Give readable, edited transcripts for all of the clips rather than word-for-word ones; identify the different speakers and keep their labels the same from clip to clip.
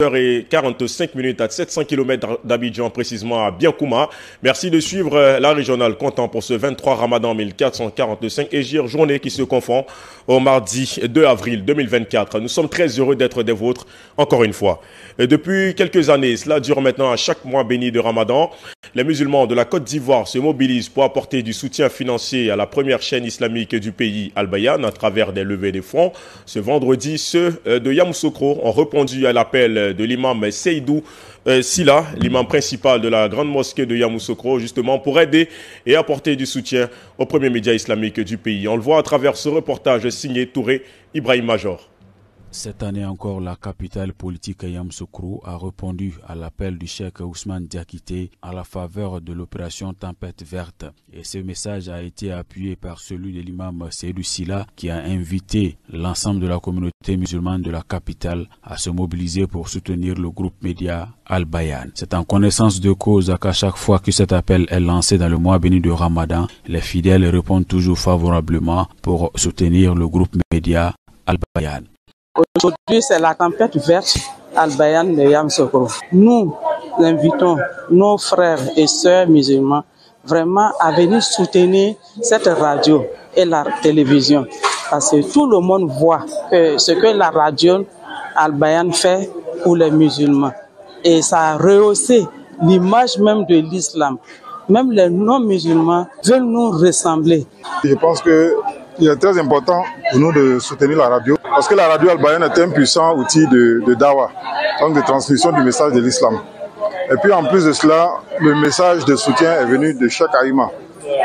Speaker 1: h45 à 700 km d'Abidjan, précisément à Biankouma. Merci de suivre la régionale comptant pour ce 23 Ramadan 1445 Hégire, journée qui se confond au mardi 2 avril 2024. Nous sommes très heureux d'être des vôtres, encore une fois. Et depuis quelques années, cela dure maintenant à chaque mois béni de Ramadan. Les musulmans de la Côte d'Ivoire se mobilisent pour apporter du soutien financier à la première chaîne islamique du pays, Al Bayan, à travers des levées de fonds. Ce vendredi, ceux de Yamoussoukro ont répondu à l'appel de l'imam Seydou Silla, l'imam principal de la grande mosquée de Yamoussoukro, justement pour aider et apporter du soutien aux premiers médias islamiques du pays. On le voit à travers ce reportage signé Touré Ibrahim Major.
Speaker 2: Cette année encore, la capitale politique Yamoussoukro a répondu à l'appel du cheikh Ousmane Diakité à la faveur de l'opération Tempête Verte. Et ce message a été appuyé par celui de l'imam Seydou Silla qui a invité l'ensemble de la communauté musulmane de la capitale à se mobiliser pour soutenir le groupe média Al Bayan. C'est en connaissance de cause qu'à chaque fois que cet appel est lancé dans le mois béni de Ramadan, les fidèles répondent toujours favorablement pour soutenir le groupe média Al Bayan.
Speaker 3: Aujourd'hui, c'est la tempête verte Al Bayan de Yamoussoukro. Nous invitons nos frères et sœurs musulmans vraiment à venir soutenir cette radio et la télévision. Parce que tout le monde voit ce que la radio Al Bayan fait pour les musulmans. Et ça a rehaussé l'image même de l'islam. Même les non-musulmans veulent nous ressembler.
Speaker 4: Je pense qu'il est très important pour nous de soutenir la radio. Parce que la radio Al Bayan est un puissant outil de dawa, donc de transmission du message de l'islam. Et puis en plus de cela, le message de soutien est venu de chaque aïma.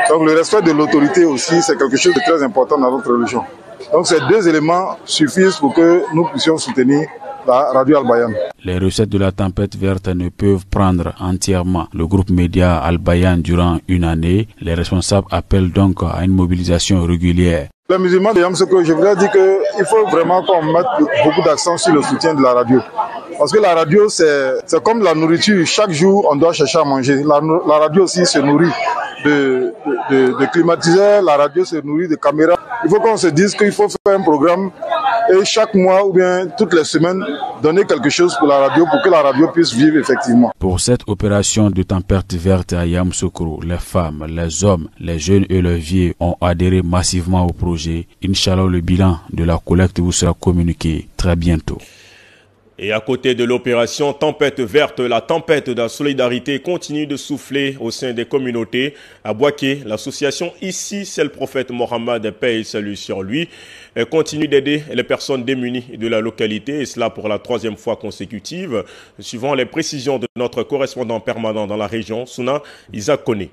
Speaker 4: Donc le respect de l'autorité aussi, c'est quelque chose de très important dans notre religion. Donc ces deux éléments suffisent pour que nous puissions soutenir la radio Al Bayan.
Speaker 2: Les recettes de la tempête verte ne peuvent prendre entièrement le groupe média Al Bayan durant une année. Les responsables appellent donc à une mobilisation régulière.
Speaker 4: Les musulmans de Yamoussoukro, je voudrais dire qu'il faut vraiment qu'on mette beaucoup d'accent sur le soutien de la radio. Parce que la radio, c'est comme la nourriture. Chaque jour, on doit chercher à manger. La radio aussi se nourrit de climatiseurs, la radio se nourrit de caméras. Il faut qu'on se dise qu'il faut faire un programme et chaque mois ou bien toutes les semaines, donner quelque chose pour la radio pour que la radio puisse vivre effectivement.
Speaker 2: Pour cette opération de tempête verte à Yamoussoukro, les femmes, les hommes, les jeunes et les vieux ont adhéré massivement au projet. Inch'Allah, le bilan de la collecte vous sera communiqué très bientôt.
Speaker 1: Et à côté de l'opération Tempête Verte, la tempête de la solidarité continue de souffler au sein des communautés. À Boaké, l'association Ici, c'est le prophète Mohammed, paix et salut sur lui, continue d'aider les personnes démunies de la localité, et cela pour la 3e fois consécutive, suivant les précisions de notre correspondant permanent dans la région, Souna Isaac Koné.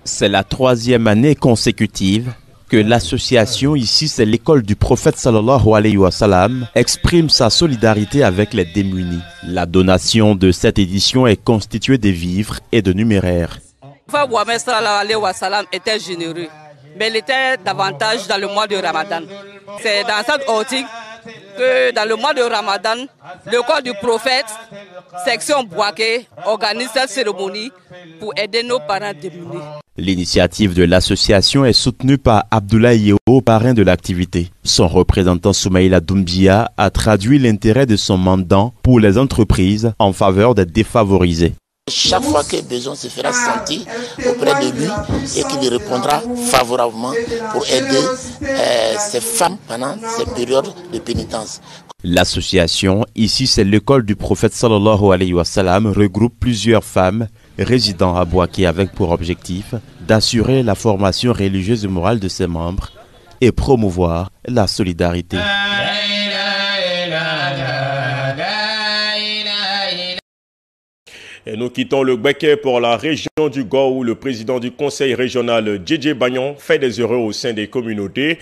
Speaker 5: C'est la 3e année consécutive que l'association Ici, c'est l'école du prophète sallallahu alayhi wa sallam, exprime sa solidarité avec les démunis. La donation de cette édition est constituée de vivres et de numéraires.
Speaker 6: Le prophète Mohammed sallallahu alayhi wa sallam était généreux, mais il était davantage dans le mois de Ramadan. C'est dans cette optique que dans le mois de Ramadan, l'école du prophète, section Boaké, organise cette cérémonie pour aider nos parents démunis.
Speaker 5: L'initiative de l'association est soutenue par Abdoulaye Yeo, parrain de l'activité. Son représentant Soumaïla Doumbia a traduit l'intérêt de son mandant pour les entreprises en faveur des défavorisés.
Speaker 7: Chaque fois que besoin se fera sentir auprès de lui et qu'il répondra favorablement pour aider ces femmes pendant ces périodes de pénitence.
Speaker 5: L'association, ici c'est l'école du prophète sallallahu alayhi wa sallam, regroupe plusieurs femmes résidant à Boaké avec pour objectif d'assurer la formation religieuse et morale de ses membres et promouvoir la solidarité.
Speaker 1: Et nous quittons le Béké pour la région du Gao où le président du conseil régional, Djedje Bagnon, fait des heureux au sein des communautés.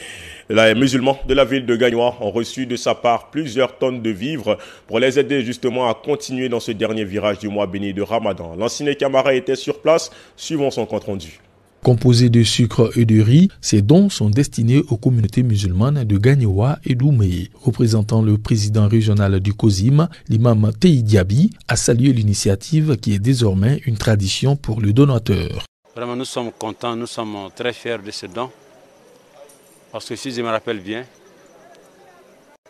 Speaker 1: Les musulmans de la ville de Gagnoa ont reçu de sa part plusieurs tonnes de vivres pour les aider justement à continuer dans ce dernier virage du mois béni de Ramadan. L'ancien Camara était sur place, suivons son compte rendu.
Speaker 8: Composé de sucre et de riz, ces dons sont destinés aux communautés musulmanes de Gagnoa et d'Oumé. Représentant le président régional du COSIM, l'imam Tehi Diaby a salué l'initiative qui est désormais une tradition pour le donateur.
Speaker 9: Vraiment, nous sommes contents, nous sommes très fiers de ce don. Parce que si je me rappelle bien,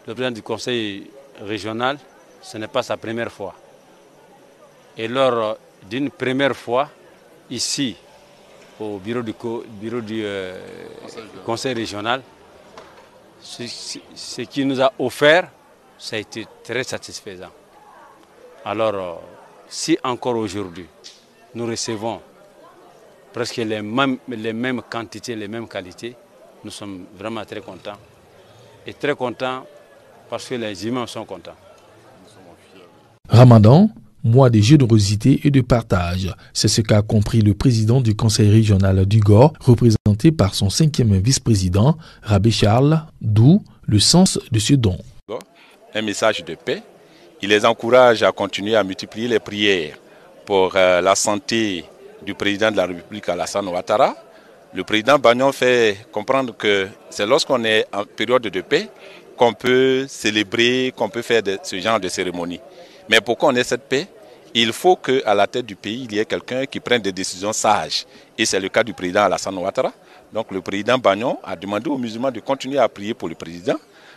Speaker 9: le président du conseil régional, ce n'est pas sa première fois. Et lors d'une première fois, ici, au bureau du conseil régional, ce qui nous a offert, ça a été très satisfaisant. Alors, si encore aujourd'hui, nous recevons presque les mêmes quantités, les mêmes qualités, nous sommes vraiment très contents. Et très contents parce que les imams sont contents.
Speaker 8: Ramadan, mois de générosité et de partage. C'est ce qu'a compris le président du conseil régional du Gor, représenté par son 5e vice-président, Rabé Charles, d'où le sens de ce don.
Speaker 10: Un message de paix. Il les encourage à continuer à multiplier les prières pour la santé du président de la République, Alassane Ouattara. Le président Bagnon fait comprendre que c'est lorsqu'on est en période de paix qu'on peut célébrer, qu'on peut faire ce genre de cérémonie. Mais pour qu'on ait cette paix, il faut qu'à la tête du pays, il y ait quelqu'un qui prenne des décisions sages. Et c'est le cas du président Alassane Ouattara. Donc le président Bagnon a demandé aux musulmans de continuer à prier pour le président,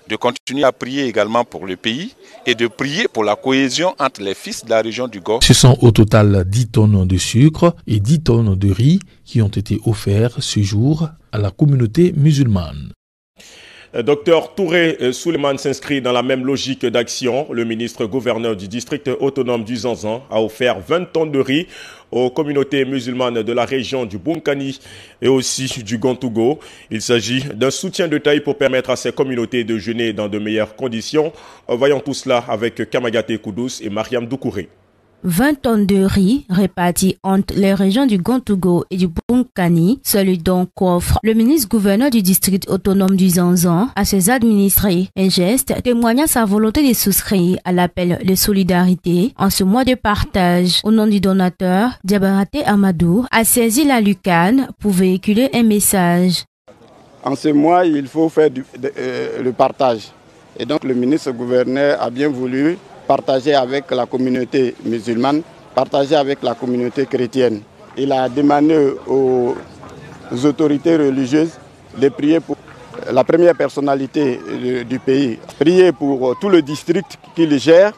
Speaker 10: de continuer à prier également pour le pays et de prier pour la cohésion entre les fils de la région du Gor.
Speaker 8: Ce sont au total 10 tonnes de sucre et 10 tonnes de riz qui ont été offerts ce jour à la communauté musulmane.
Speaker 1: Docteur Touré Souleymane s'inscrit dans la même logique d'action. Le ministre gouverneur du district autonome du Zanzan a offert 20 tonnes de riz aux communautés musulmanes de la région du Bunkani et aussi du Gontougo. Il s'agit d'un soutien de taille pour permettre à ces communautés de jeûner dans de meilleures conditions. Voyons tout cela avec Kamagate Koudous et Mariam Doukouré.
Speaker 11: 20 tonnes de riz réparties entre les régions du Gontougo et du Bunkani, celui dont qu'offre le ministre-gouverneur du district autonome du Zanzan à ses administrés. Un geste témoignant sa volonté de souscrire à l'appel de solidarité en ce mois de partage. Au nom du donateur, Diabarate Amadou a saisi la lucane pour véhiculer un message.
Speaker 12: En ce mois, il faut faire le partage. Et donc le ministre-gouverneur a bien voulu partager avec la communauté musulmane, partager avec la communauté chrétienne. Il a demandé aux autorités religieuses de prier pour la première personnalité du pays, prier pour tout le district qu'il gère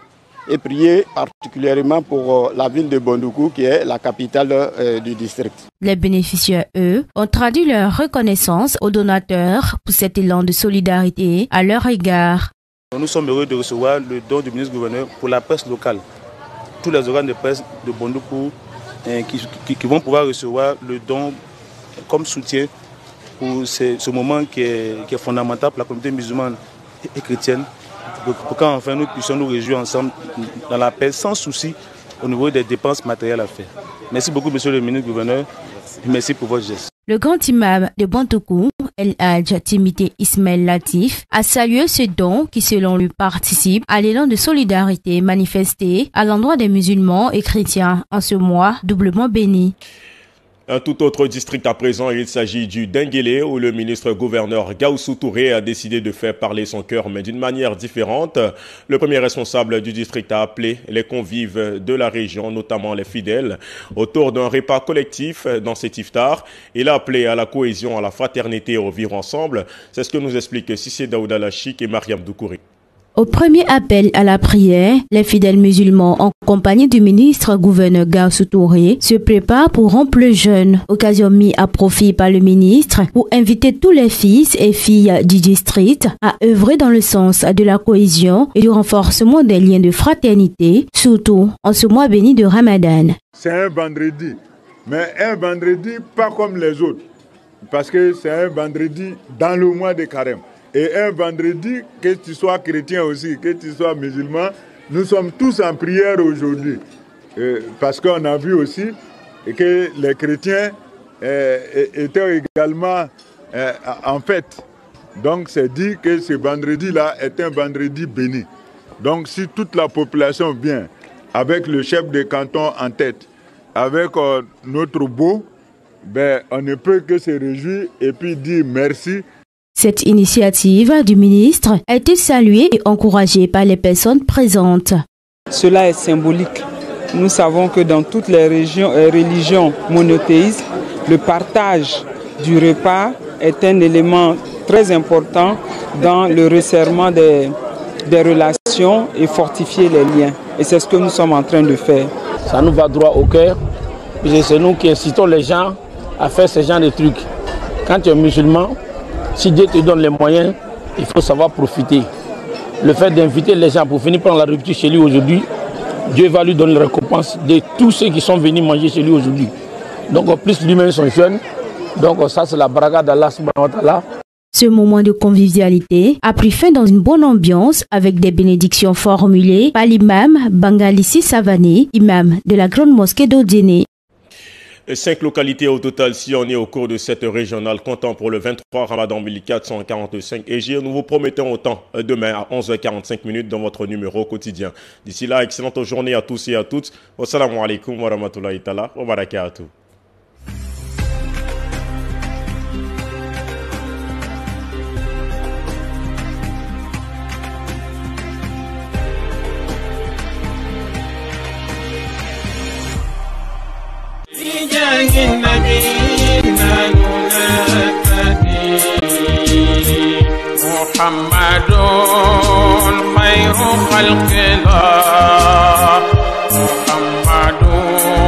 Speaker 12: et prier particulièrement pour la ville de Bondoukou qui est la capitale du district.
Speaker 11: Les bénéficiaires, eux, ont traduit leur reconnaissance aux donateurs pour cet élan de solidarité à leur égard.
Speaker 13: Nous sommes heureux de recevoir le don du ministre-gouverneur pour la presse locale. Tous les organes de presse de Bondoukou qui vont pouvoir recevoir le don comme soutien pour ce moment qui est fondamental pour la communauté musulmane et chrétienne, pour qu'enfin nous puissions nous réjouir ensemble dans la paix sans souci au niveau des dépenses matérielles à faire. Merci beaucoup, monsieur le ministre-gouverneur. Merci pour votre geste.
Speaker 11: Le grand imam de Bondoukou, El Hadj Timité Ismaël Latif, a salué ce don qui, selon lui, participe à l'élan de solidarité manifesté à l'endroit des musulmans et chrétiens en ce mois doublement béni.
Speaker 1: Un tout autre district à présent, il s'agit du Denguélé où le ministre-gouverneur Gaoussou Touré a décidé de faire parler son cœur, mais d'une manière différente. Le premier responsable du district a appelé les convives de la région, notamment les fidèles, autour d'un repas collectif dans cet iftar. Il a appelé à la cohésion, à la fraternité et au vivre ensemble. C'est ce que nous expliquent Sissé Daouda Lachik et Mariam Doukouré.
Speaker 11: Au premier appel à la prière, les fidèles musulmans en compagnie du ministre-gouverneur Gaoussou Touré se préparent pour rompre le jeûne, occasion mise à profit par le ministre pour inviter tous les fils et filles du district à œuvrer dans le sens de la cohésion et du renforcement des liens de fraternité, surtout en ce mois béni de Ramadan.
Speaker 14: C'est un vendredi, mais un vendredi pas comme les autres, parce que c'est un vendredi dans le mois de Carême. Et un vendredi, que tu sois chrétien aussi, que tu sois musulman, nous sommes tous en prière aujourd'hui. Parce qu'on a vu aussi que les chrétiens étaient également en fête. Donc c'est dit que ce vendredi-là est un vendredi béni. Donc si toute la population vient, avec le chef de canton en tête, avec notre beau, ben, on ne peut que se réjouir et puis dire merci.
Speaker 11: Cette initiative du ministre a été saluée et encouragée par les personnes présentes.
Speaker 15: Cela est symbolique. Nous savons que dans toutes les religions monothéistes, le partage du repas est un élément très important dans le resserrement des des relations et fortifier les liens. Et c'est ce que nous sommes en train de faire.
Speaker 16: Ça nous va droit au cœur. C'est nous qui incitons les gens à faire ce genre de trucs. Quand tu es musulman, si Dieu te donne les moyens, il faut savoir profiter. Le fait d'inviter les gens pour venir prendre la rupture chez lui aujourd'hui, Dieu va lui donner la récompense de tous ceux qui sont venus manger chez lui aujourd'hui. Donc en plus lui-même sont jeunes. Donc ça c'est la baraka d'Allah subhanahu wa ta'ala.
Speaker 11: Ce moment de convivialité a pris fin dans une bonne ambiance avec des bénédictions formulées par l'imam Bangalissi Savané, imam de la grande mosquée d'Odéné.
Speaker 1: 5 localités au total sillonnées au cours de cette régionale comptant pour le 23 Ramadan 1445 Hégire. Nous vous promettons autant demain à 11h45 dans votre numéro quotidien. D'ici là, excellente journée à tous et à toutes. Wassalamu alaikum wa rahmatullahi ta'ala wa barakatuh.
Speaker 17: محمد خير خلق الله